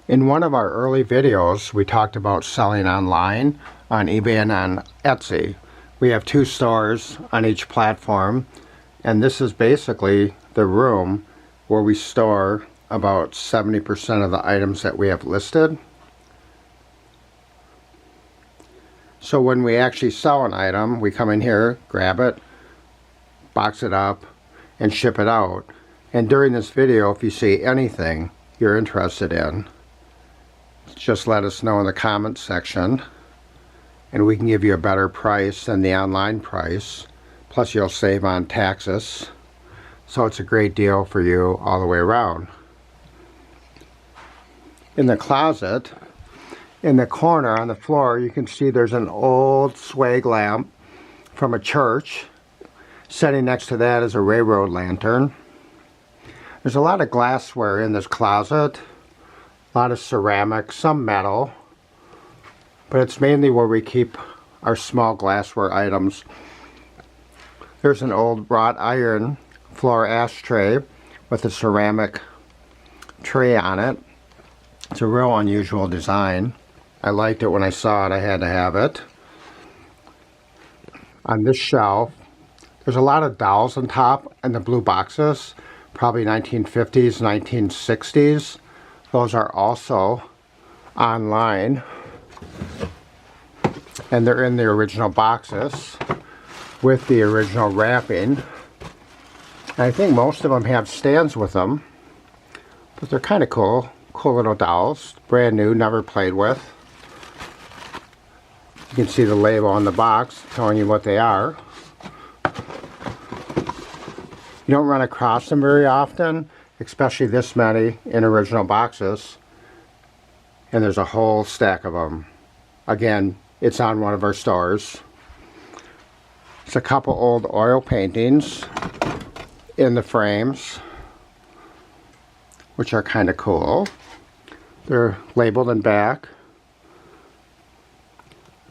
In one of our early videos, we talked about selling online on eBay and on Etsy. We have 2 stores on each platform, and this is basically the room where we store about 70% of the items that we have listed. So when we actually sell an item, we come in here, grab it, box it up, and ship it out. And during this video, if you see anything you're interested in, just let us know in the comments section, and we can give you a better price than the online price. Plus you'll save on taxes. So it's a great deal for you all the way around. In the closet, in the corner on the floor, you can see there's an old swag lamp from a church. Sitting next to that is a railroad lantern. There's a lot of glassware in this closet. A lot of ceramic, some metal. But it's mainly where we keep our small glassware items. There's an old wrought iron floor ashtray with a ceramic tray on it. It's a real unusual design. I liked it when I saw it. I had to have it. On this shelf, there's a lot of dolls on top and the blue boxes, probably 1950s, 1960s. Those are also online, and they're in the original boxes with the original wrapping. I think most of them have stands with them, but they're kind of cool. Cool little dolls, brand new, never played with. You can see the label on the box telling you what they are. You don't run across them very often, especially this many in original boxes. And there's a whole stack of them. Again, it's on one of our stores. It's a couple old oil paintings in the frames, which are kind of cool. They're labeled in back.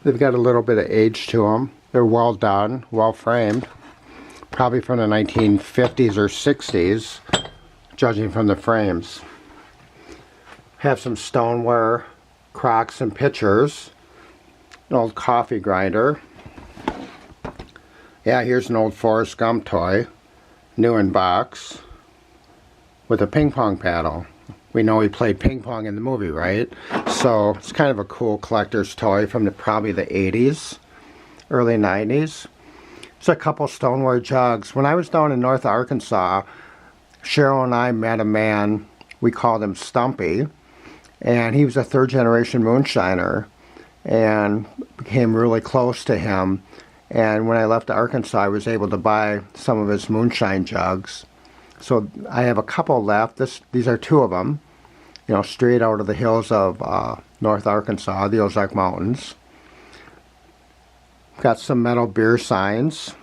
They've got a little bit of age to them. They're well done, well framed. Probably from the 1950s or 60s, judging from the frames. Have some stoneware, crocks and pitchers. An old coffee grinder. Yeah, here's an old Forrest Gump toy, new in box, with a ping pong paddle. We know he played ping pong in the movie, right? So it's kind of a cool collector's toy from probably the 80s, early 90s. It's a couple stoneware jugs. When I was down in North Arkansas, Cheryl and I met a man, we called him Stumpy, and he was a 3rd generation moonshiner, and became really close to him. And when I left Arkansas, I was able to buy some of his moonshine jugs. So I have a couple left. These are 2 of them, you know, straight out of the hills of North Arkansas, the Ozark Mountains. Got some metal beer signs,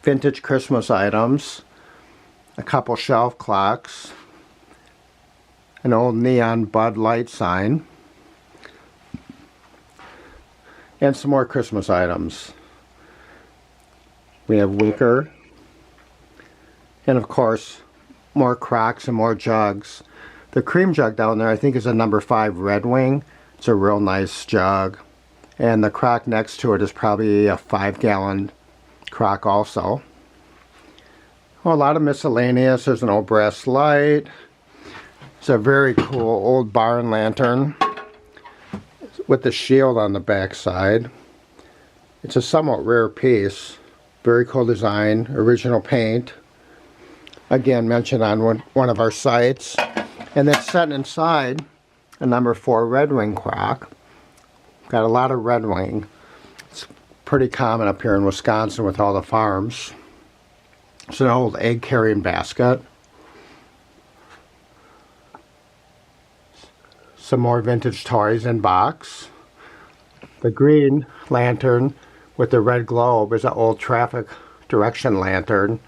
vintage Christmas items, a couple shelf clocks, an old neon Bud Light sign, and some more Christmas items. We have wicker, and of course more crocks and more jugs. The cream jug down there I think is a number 5 Red Wing. It's a real nice jug. And the crock next to it is probably a 5-gallon crock also. Oh, a lot of miscellaneous. There's an old brass light. It's a very cool old barn lantern with the shield on the back side. It's a somewhat rare piece. Very cool design, original paint. Again, mentioned on one of our sites. And that's set inside a number 4 Red Wing crock. Got a lot of Red Wing. It's pretty common up here in Wisconsin with all the farms. It's an old egg carrying basket. Some more vintage toys in box. The green lantern with the red globe is an old traffic direction lantern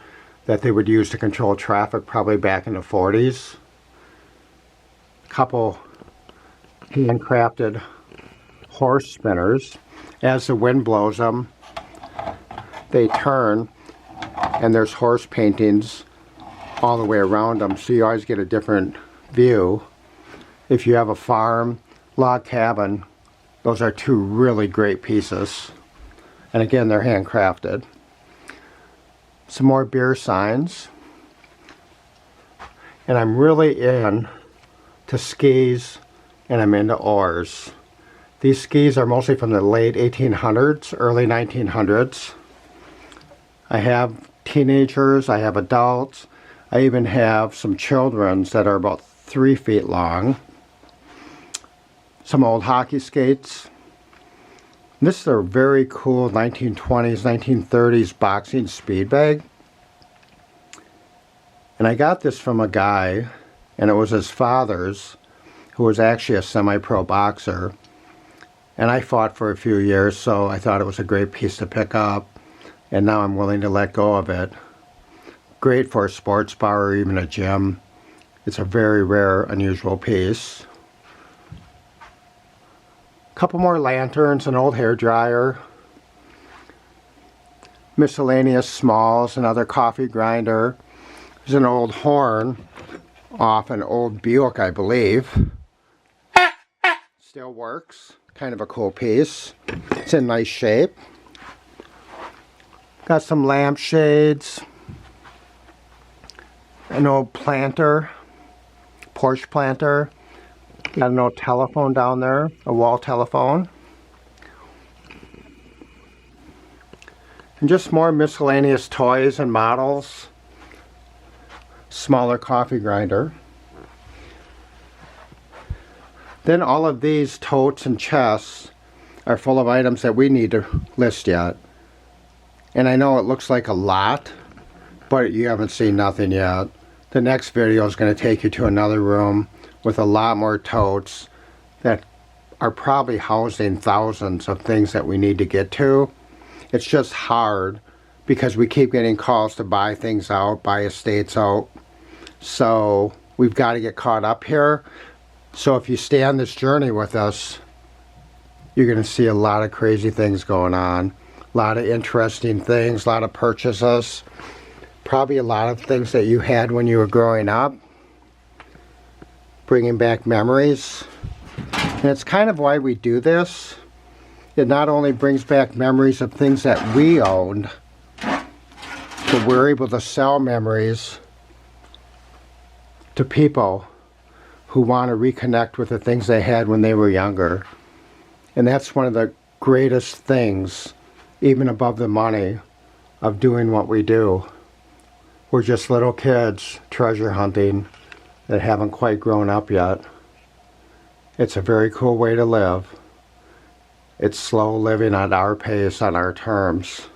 that they would use to control traffic probably back in the 40s. A couple handcrafted horse spinners. As the wind blows them, they turn, and there's horse paintings all the way around them, so you always get a different view. If you have a farm, log cabin, those are two really great pieces. And again, they're handcrafted. Some more beer signs. And I'm really into skis, and I'm into oars. These skis are mostly from the late 1800s, early 1900s. I have teenagers, I have adults, I even have some children's that are about 3 feet long. Some old hockey skates. This is a very cool 1920s, 1930s boxing speed bag. And I got this from a guy, and it was his father's, who was actually a semi-pro boxer. And I fought for a few years, so I thought it was a great piece to pick up. And now I'm willing to let go of it. Great for a sports bar or even a gym. It's a very rare, unusual piece. A couple more lanterns, an old hair dryer. Miscellaneous smalls, another coffee grinder. There's an old horn off an old Buick, I believe. Still works. Kind of a cool piece. It's in nice shape. Got some lampshades. An old planter. Porch planter. Got an old telephone down there. A wall telephone. And just more miscellaneous toys and models. Smaller coffee grinder. Then all of these totes and chests are full of items that we need to list yet. And I know it looks like a lot, but you haven't seen nothing yet. The next video is going to take you to another room with a lot more totes that are probably housing thousands of things that we need to get to. It's just hard because we keep getting calls to buy things out, buy estates out. So we've got to get caught up here. So if you stay on this journey with us, you're going to see a lot of crazy things going on. A lot of interesting things, a lot of purchases. Probably a lot of things that you had when you were growing up. Bringing back memories. And it's kind of why we do this. It not only brings back memories of things that we owned, but we're able to sell memories to people who want to reconnect with the things they had when they were younger. And that's one of the greatest things, even above the money, of doing what we do. We're just little kids treasure hunting that haven't quite grown up yet. It's a very cool way to live. It's slow living at our pace, on our terms.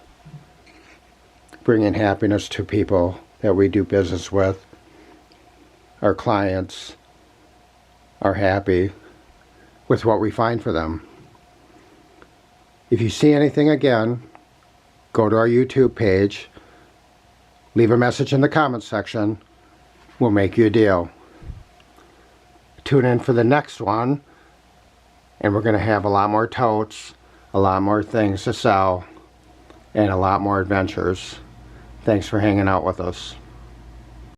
Bringing happiness to people that we do business with. Our clients are happy with what we find for them. If you see anything again, go to our YouTube page, leave a message in the comments section, we'll make you a deal. Tune in for the next one, and we're going to have a lot more totes, a lot more things to sell, and a lot more adventures. Thanks for hanging out with us.